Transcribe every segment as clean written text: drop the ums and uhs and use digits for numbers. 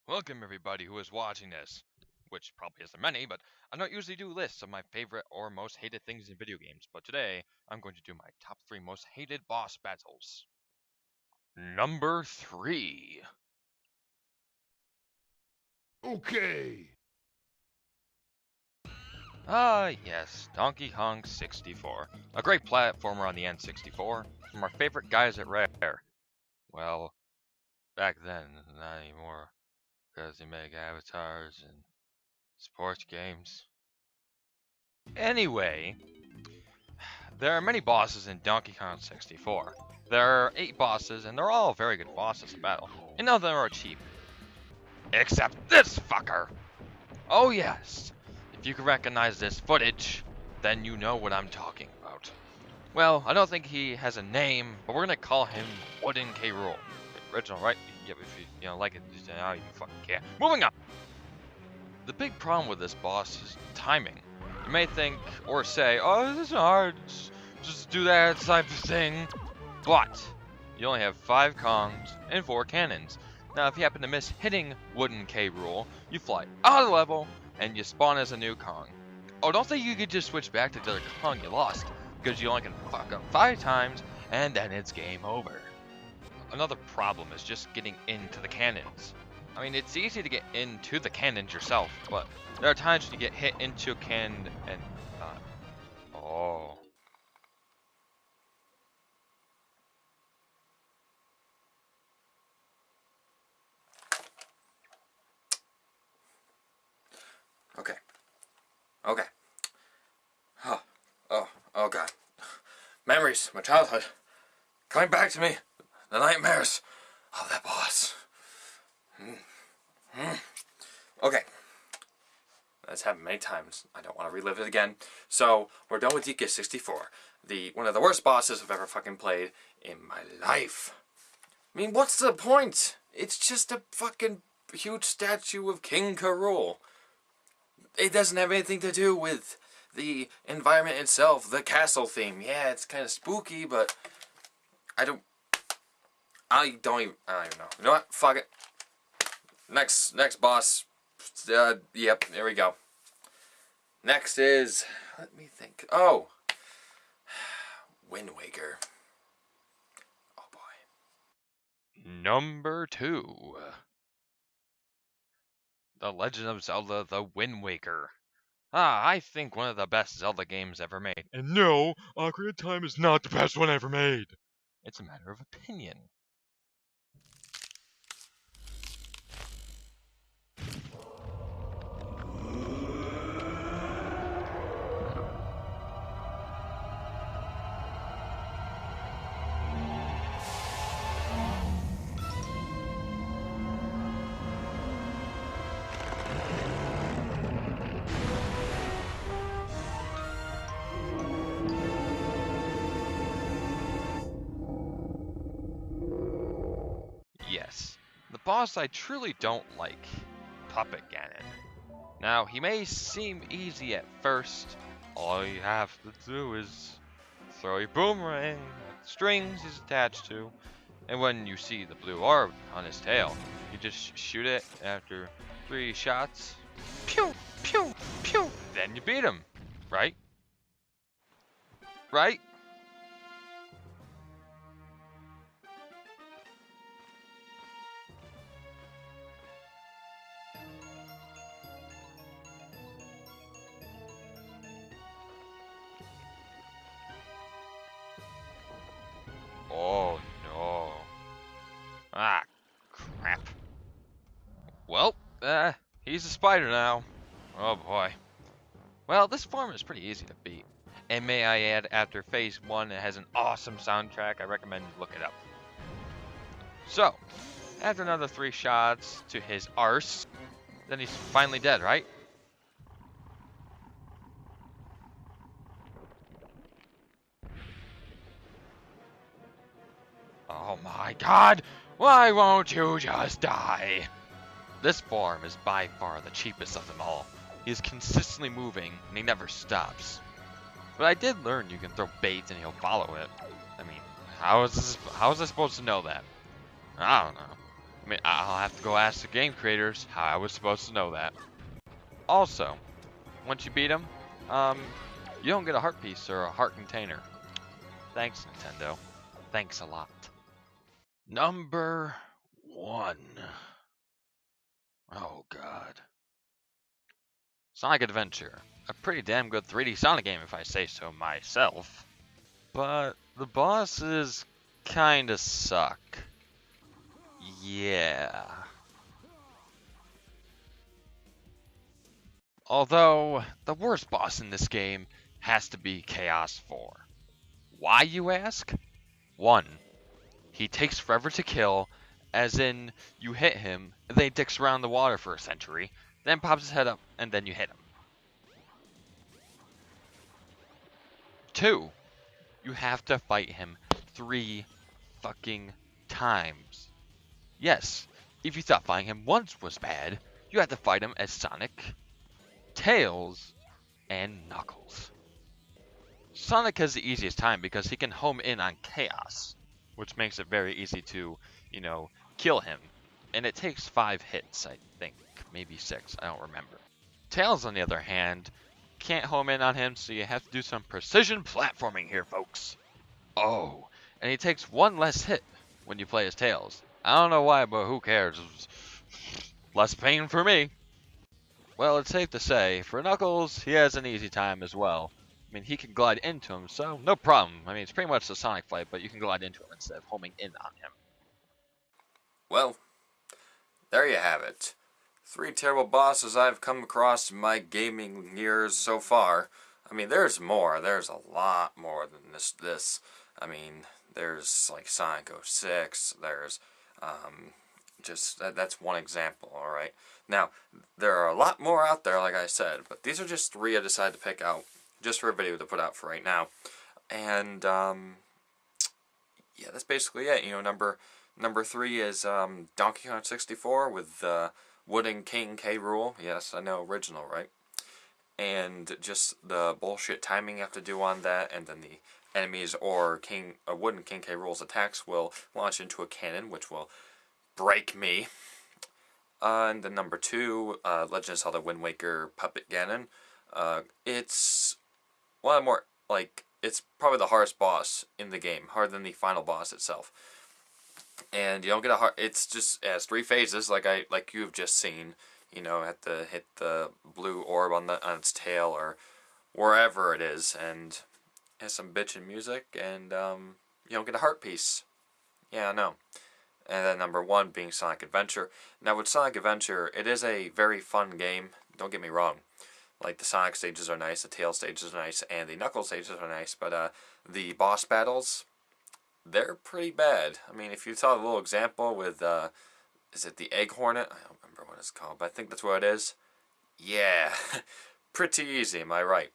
Welcome everybody who is watching this, which probably isn't many, but I don't usually do lists of my favorite or most hated things in video games, but today I'm going to do my top 3 most hated boss battles. Number 3. Okay. Yes, Donkey Kong 64. A great platformer on the N64, from our favorite guys at Rare. Well, back then, not anymore, because they make avatars and sports games. Anyway, there are many bosses in Donkey Kong 64. There are 8 bosses, and they're all very good bosses in battle, and none of them are cheap. Except this fucker! Oh yes! If you can recognize this footage, then you know what I'm talking about. Well, I don't think he has a name, but we're gonna call him Wooden K. Rool. Original, right? Yeah, if you like it, you fucking care. Moving on! The big problem with this boss is timing. You may think, or say, oh, this is hard, just do that type of thing. But, you only have 5 Kongs and 4 cannons. Now, if you happen to miss hitting Wooden K. Rool, you fly out of the level, and you spawn as a new Kong. Oh, don't think you could just switch back to the other Kong you lost, because you only can fuck up 5 times, and then it's game over. Another problem is just getting into the cannons. I mean, it's easy to get into the cannons yourself, but there are times when you get hit into a cannon and not. Oh. Okay. Oh God. Memories, my childhood. Coming back to me. The nightmares of that boss. Okay. That's happened many times. I don't want to relive it again. So, we're done with DK 64. One of the worst bosses I've ever fucking played in my life. I mean, what's the point? It's just a fucking huge statue of King K. Rool. It doesn't have anything to do with the environment itself, the castle theme. Yeah, it's kind of spooky, but I don't even know. You know what? Fuck it. Next boss. Yep, there we go. Next is, let me think. Oh, Wind Waker. Oh boy. Number 2. The Legend of Zelda: The Wind Waker. I think one of the best Zelda games ever made. And no, Ocarina of Time is not the best one ever made. It's a matter of opinion. Yes, the boss I truly don't like, Puppet Ganon. Now, he may seem easy at first. All you have to do is throw your boomerang at the strings he's attached to, and when you see the blue orb on his tail, you just shoot it after 3 shots. Pew, pew, pew. Then you beat him, right? Right? Oh no. Ah, crap. Well, he's a spider now. Oh boy. Well, this form is pretty easy to beat. And may I add, after phase 1, it has an awesome soundtrack. I recommend you look it up. So, after another 3 shots to his arse, then he's finally dead, right? Oh my god! Why won't you just die? This form is by far the cheapest of them all. He is consistently moving, and he never stops. But I did learn you can throw bait and he'll follow it. I mean, how is I supposed to know that? I don't know. I mean, I'll have to go ask the game creators how I was supposed to know that. Also, once you beat him, you don't get a heart piece or a heart container. Thanks, Nintendo. Thanks a lot. Number 1. Oh god. Sonic Adventure. A pretty damn good 3D Sonic game if I say so myself. But the bosses kinda suck. Yeah. Although, the worst boss in this game has to be Chaos 4. Why, you ask? 1. He takes forever to kill, as in, you hit him, and then he dicks around the water for a century, then pops his head up, and then you hit him. 2. You have to fight him 3 fucking times. Yes, if you thought fighting him once was bad, you have to fight him as Sonic, Tails, and Knuckles. Sonic has the easiest time because he can home in on Chaos, which makes it very easy to, kill him. And it takes 5 hits, I think. Maybe 6, I don't remember. Tails, on the other hand, can't home in on him, so you have to do some precision platforming here, folks. Oh, and he takes 1 less hit when you play as Tails. I don't know why, but who cares? Less pain for me. Well, it's safe to say, for Knuckles, he has an easy time as well. I mean, he can glide into him, so no problem. I mean, it's pretty much a Sonic fight, but you can glide into him instead of homing in on him. Well, there you have it. 3 terrible bosses I've come across in my gaming years so far. I mean, there's more. There's a lot more than this. I mean, there's like Sonic 06. There's that's one example. All right. Now there are a lot more out there, like I said, but these are just 3 I decided to pick out just for a video to put out for right now. And yeah, that's basically it. Number 3 is Donkey Kong 64 with Wooden King K. Rool. Yes, I know, original, right? And just the bullshit timing you have to do on that, and then the enemies or Wooden King K. Rool's attacks will launch into a cannon, which will break me. And then number 2, Legend of Zelda Wind Waker Puppet Ganon. It's one of the more, it's probably the hardest boss in the game, harder than the final boss itself. And you don't get it's just, it has 3 phases, like you've just seen. Have to hit the blue orb on its tail or wherever it is, and it has some bitchin' music, and you don't get a heart piece. Yeah, I know. And then number 1 being Sonic Adventure. Now with Sonic Adventure, it is a very fun game. Don't get me wrong. Like, the Sonic stages are nice, the Tails stages are nice, and the Knuckles stages are nice, but the boss battles, they're pretty bad. I mean, if you saw a little example with, is it the Egg Hornet? I don't remember what it's called, but I think that's what it is. Yeah, pretty easy, am I right?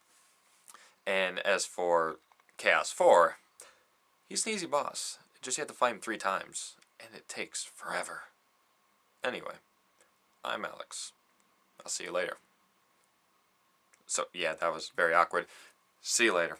And as for Chaos 4, he's an easy boss. Just you have to fight him 3 times, and it takes forever. Anyway, I'm Alex. I'll see you later. So, yeah, that was very awkward. See you later.